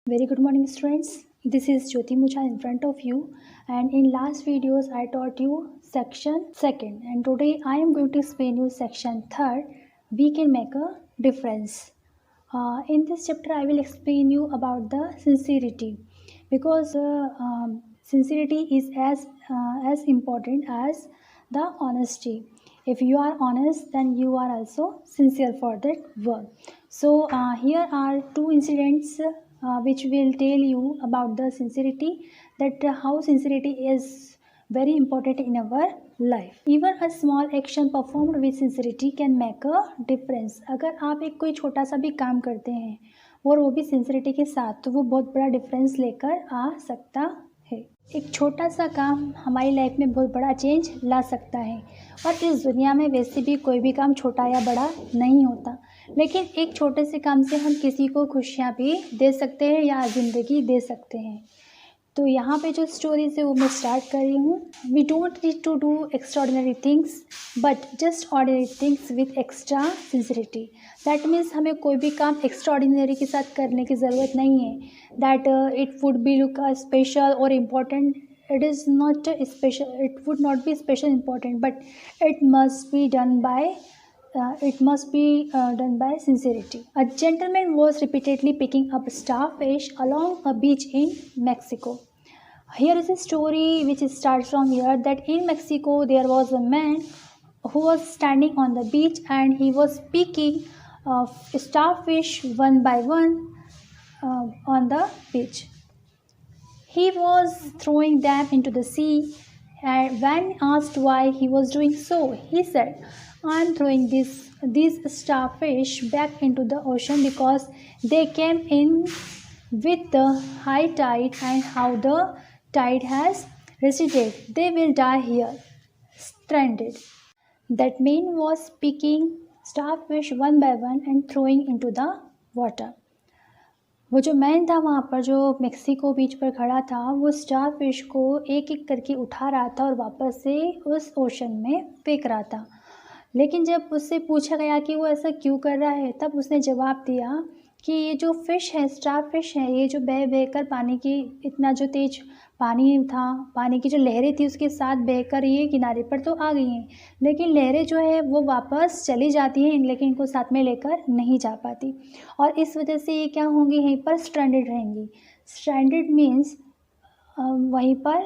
Very good morning students. This is Jyoti Mucha in front of you, and in last videos I taught you section 2nd, and today I am going to explain you section 3rd. We can make a difference. In this chapter I will explain you about the sincerity, because sincerity is as important as the honesty. If you are honest, then you are also sincere for that work. So here are two incidents which will tell you about the sincerity, that how sincerity is very important in our life. Even a small action performed with sincerity can make a difference. अगर आप एक कोई छोटा सा भी काम करते हैं और वो भी सिंसिरिटी के साथ, तो वो बहुत बड़ा डिफरेंस लेकर आ सकता है। एक छोटा सा काम हमारी लाइफ में बहुत बड़ा चेंज ला सकता है, और इस दुनिया में वैसे भी कोई भी काम छोटा या बड़ा नहीं होता, लेकिन एक छोटे से काम से हम किसी को खुशियाँ भी दे सकते हैं या ज़िंदगी दे सकते हैं। तो यहाँ पे जो स्टोरी है वो मैं स्टार्ट कर रही हूँ। We don't need to do extraordinary things but just ordinary things with extra sincerity. That means हमें कोई भी काम एक्स्ट्राऑर्डिनरी के साथ करने की ज़रूरत नहीं है, that it would be look special और important. It is not special, it would not be special important, but it must be done by sincerity. A gentleman was repeatedly picking up starfish along a beach in Mexico. Here is a story which starts from here, that in Mexico there was a man who was standing on the beach and he was picking starfish one by one on the beach. He was throwing them into the sea, and when asked why he was doing so, he said, "I am throwing these starfish back into the ocean because they came in with the high tide, and how the tide has receded, they will die here, stranded." That man was picking starfish one by one and throwing into the water. वो जो man था वहाँ पर, जो Mexico बीच पर खड़ा था, वो स्टार फिश को एक एक करके उठा रहा था और वापस से उस ओशन में फेंक रहा था। लेकिन जब उससे पूछा गया कि वो ऐसा क्यों कर रहा है, तब उसने जवाब दिया कि ये जो फ़िश है, स्टार फिश है, ये जो बह बहकर पानी की, इतना जो तेज पानी था, पानी की जो लहरें थी उसके साथ बहकर ये किनारे पर तो आ गई हैं, लेकिन लहरें जो है वो वापस चली जाती हैं, लेकिन इनको साथ में लेकर नहीं जा पाती, और इस वजह से ये क्या होंगी, यहीं पर स्ट्रैंडेड रहेंगी। स्ट्रैंडेड मीन्स वहीं पर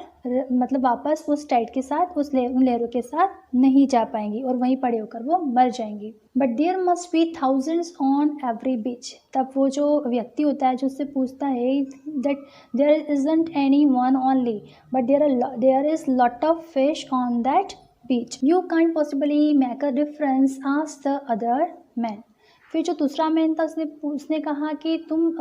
मतलब वापस उस टाइड के साथ, उन लहरों के साथ नहीं जा पाएंगी और वहीं पड़े होकर वो मर जाएंगी। But there must be thousands on every beach. तब वो जो व्यक्ति होता है जो उससे पूछता है that there isn't any one only but there is lot of fish on that beach, you can possibly make a difference ask the other man. फिर जो दूसरा मैन था उसने कहा कि तुम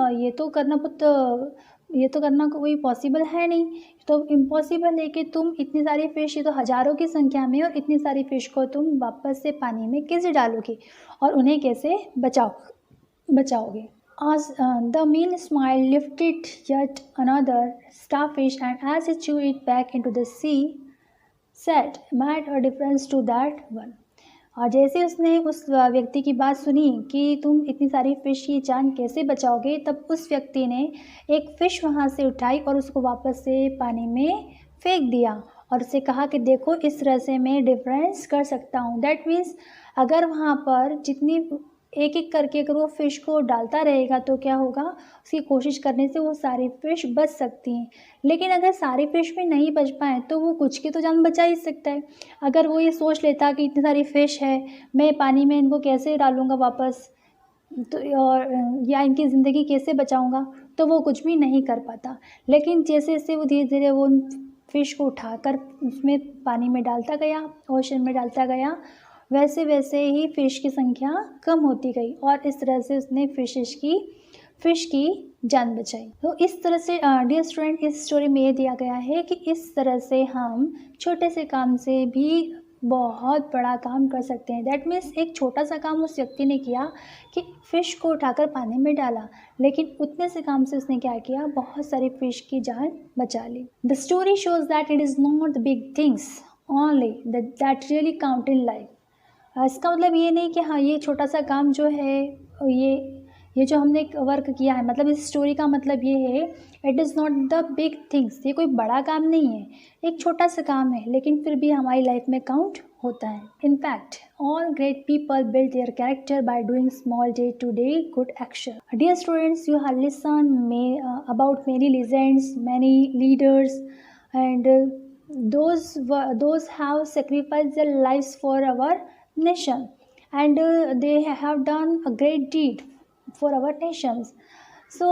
ये तो करना कोई पॉसिबल है नहीं, तो इम्पॉसिबल है कि तुम इतनी सारी फ़िश, ये तो हज़ारों की संख्या में, और इतनी सारी फ़िश को तुम वापस से पानी में कैसे डालोगे और उन्हें कैसे बचाओगे। As the man smiled, lifted yet another starfish, and as he threw it back into the sea, said, "Made a difference to that one." और जैसे उसने उस व्यक्ति की बात सुनी कि तुम इतनी सारी फ़िश की जान कैसे बचाओगे, तब उस व्यक्ति ने एक फ़िश वहाँ से उठाई और उसको वापस से पानी में फेंक दिया और उससे कहा कि देखो, इस तरह से मैं डिफरेंस कर सकता हूँ। दैट मीन्स अगर वहाँ पर जितनी एक एक करके अगर वो फ़िश को डालता रहेगा तो क्या होगा, उसकी कोशिश करने से वो सारी फ़िश बच सकती हैं। लेकिन अगर सारी फ़िश भी नहीं बच पाएँ तो वो कुछ की तो जान बचा ही सकता है। अगर वो ये सोच लेता कि इतनी सारी फ़िश है, मैं पानी में इनको कैसे डालूँगा वापस, तो और या इनकी ज़िंदगी कैसे बचाऊँगा, तो वो कुछ भी नहीं कर पाता। लेकिन जैसे-जैसे वो धीरे-धीरे वो उन फ़िश को उठाकर उसमें पानी में डालता गया, ओशन में डालता गया, वैसे वैसे ही फ़िश की संख्या कम होती गई और इस तरह से उसने फ़िश की जान बचाई। तो इस तरह से डियर स्टूडेंट, इस स्टोरी में ये दिया गया है कि इस तरह से हम छोटे से काम से भी बहुत बड़ा काम कर सकते हैं। दैट मीन्स एक छोटा सा काम उस व्यक्ति ने किया कि फ़िश को उठाकर पानी में डाला, लेकिन उतने से काम से उसने क्या किया, बहुत सारी फ़िश की जान बचा ली। The story shows that it is not the big things only that really count in life. इसका मतलब ये नहीं कि हाँ, ये छोटा सा काम जो है ये जो हमने वर्क किया है, मतलब इस स्टोरी का मतलब ये है, it is not the big things, ये कोई बड़ा काम नहीं है, एक छोटा सा काम है, लेकिन फिर भी हमारी लाइफ में काउंट होता है. In fact all great people build their character by doing small day to day good action. Dear students, you have listen about many legends, many leaders, and those have sacrificed their lives for our nation, and they have done a great deed for our nations. So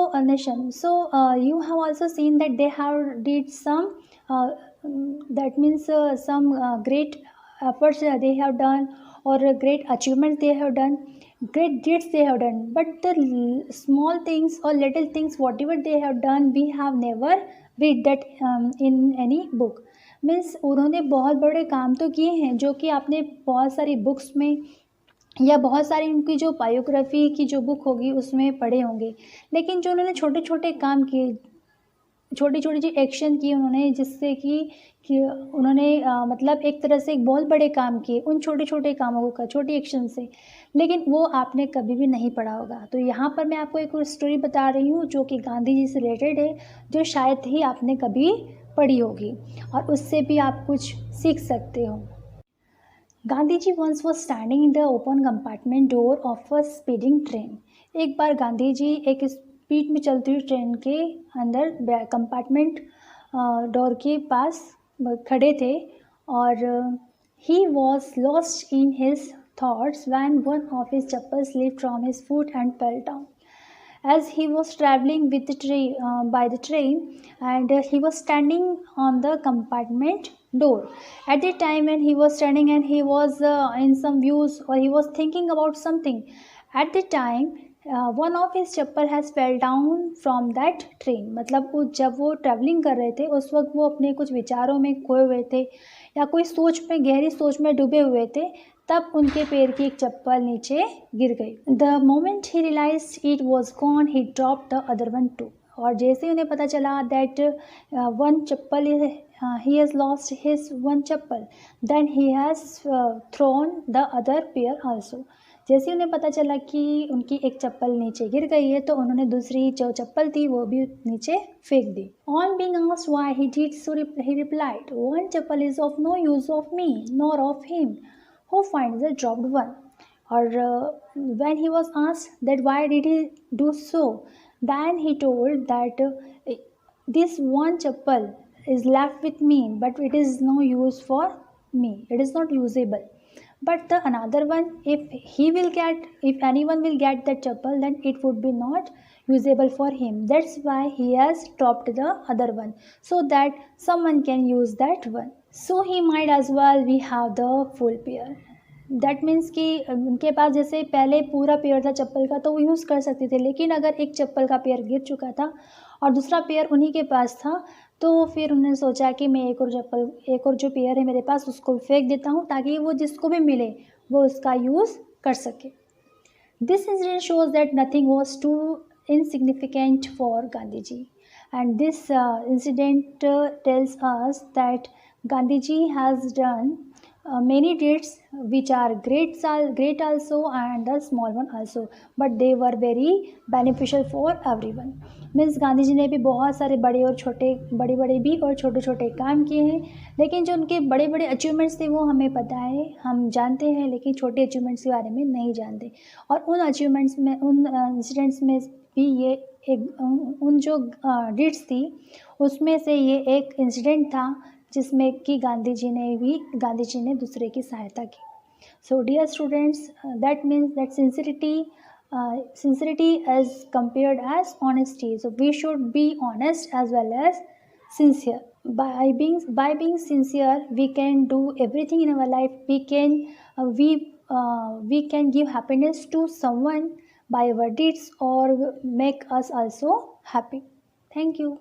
you have also seen that they have did some that means some great efforts they have done, or great achievements they have done, great deeds they have done. But the small things or little things whatever they have done, we have never read that in any book. Means उन्होंने बहुत बड़े काम तो किए हैं जो कि आपने बहुत सारी बुक्स में या बहुत सारी उनकी जो बायोग्राफी की जो बुक होगी उसमें पढ़े होंगे, लेकिन जो उन्होंने छोटे छोटे काम किए, छोटी छोटी जो एक्शन किए उन्होंने, जिससे कि उन्होंने मतलब एक तरह से एक बहुत बड़े काम किए उन छोटे छोटे कामों का, छोटी एक्शन से, लेकिन वो आपने कभी भी नहीं पढ़ा होगा. तो यहाँ पर मैं आपको एक और स्टोरी बता रही हूँ जो कि गांधी जी से रिलेटेड है, जो शायद ही आपने कभी पढ़ी होगी और उससे भी आप कुछ सीख सकते हो. Gandhi ji once was standing in the open compartment door of a speeding train. एक बार गांधी जी एक स्पीड में चलती हुई ट्रेन के अंदर कंपार्टमेंट डोर के पास खड़े थे, और he was lost in his thoughts when one of his chappal slipped from his foot and fell down. As he was traveling with the by the train, and he was standing on the compartment door. At the time when he was standing and he was in some views, or he was thinking about something, at the time one of his chappal has fell down from that train. मतलब वो जब वो travelling कर रहे थे उस वक्त वो अपने कुछ विचारों में खोए हुए थे या कोई सोच में, गहरी सोच में डूबे हुए थे, तब उनके पैर की एक चप्पल नीचे गिर गई. The moment he realize it was gone, he drop the other one too. और जैसे उन्हें पता चला that one chappal he has lost his one chappal, then he has thrown the other pair also. जैसे उन्हें पता चला कि उनकी एक चप्पल नीचे गिर गई है, तो उन्होंने दूसरी जो चप्पल थी वो भी नीचे फेंक दी. On being asked why he did so, he replied, one chappal is of no use of me nor of him who finds the dropped one. Or when he was asked that why did he do so, then he told that this one chappal is left with me, but it is no use for me, it is not usable. But the another one, if anyone will get that chappal, then it would be not usable for him. That's why he has dropped the other one, so that someone can use that one. So he might as well we have the full pair. That means कि उनके पास जैसे पहले पूरा pair था चप्पल का तो वो use कर सकते थे, लेकिन अगर एक चप्पल का पेयर गिर चुका था और दूसरा पेयर उन्हीं के पास था, तो फिर उन्होंने सोचा कि मैं एक और जो पेयर है मेरे पास उसको फेंक देता हूँ, ताकि वो जिसको भी मिले वो उसका यूज़ कर सके. This incident shows that nothing was too insignificant for Gandhiji, and this incident tells us that Gandhiji has done many deeds which are great also and the small one also, but they were very beneficial for everyone. Means Gandhi ji ने भी बहुत सारे बड़े भी और छोटे छोटे काम किए हैं, लेकिन जो उनके बड़े बड़े अचीवमेंट्स थे वो हमें पता है, हम जानते हैं, लेकिन छोटे अचीवमेंट्स के बारे में नहीं जानते. और उन अचीवमेंट्स में, उन इंसिडेंट्स में भी ये एक उन जो डीड्स थी उसमें से ये एक इंसिडेंट था जिसमें कि गांधी जी ने दूसरे की सहायता की. So dear students, that means that sincerity is compared as honesty. So we should be honest as well as sincere. By being sincere, we can do everything in our life. We can give happiness to someone by our deeds or make us also happy. Thank you.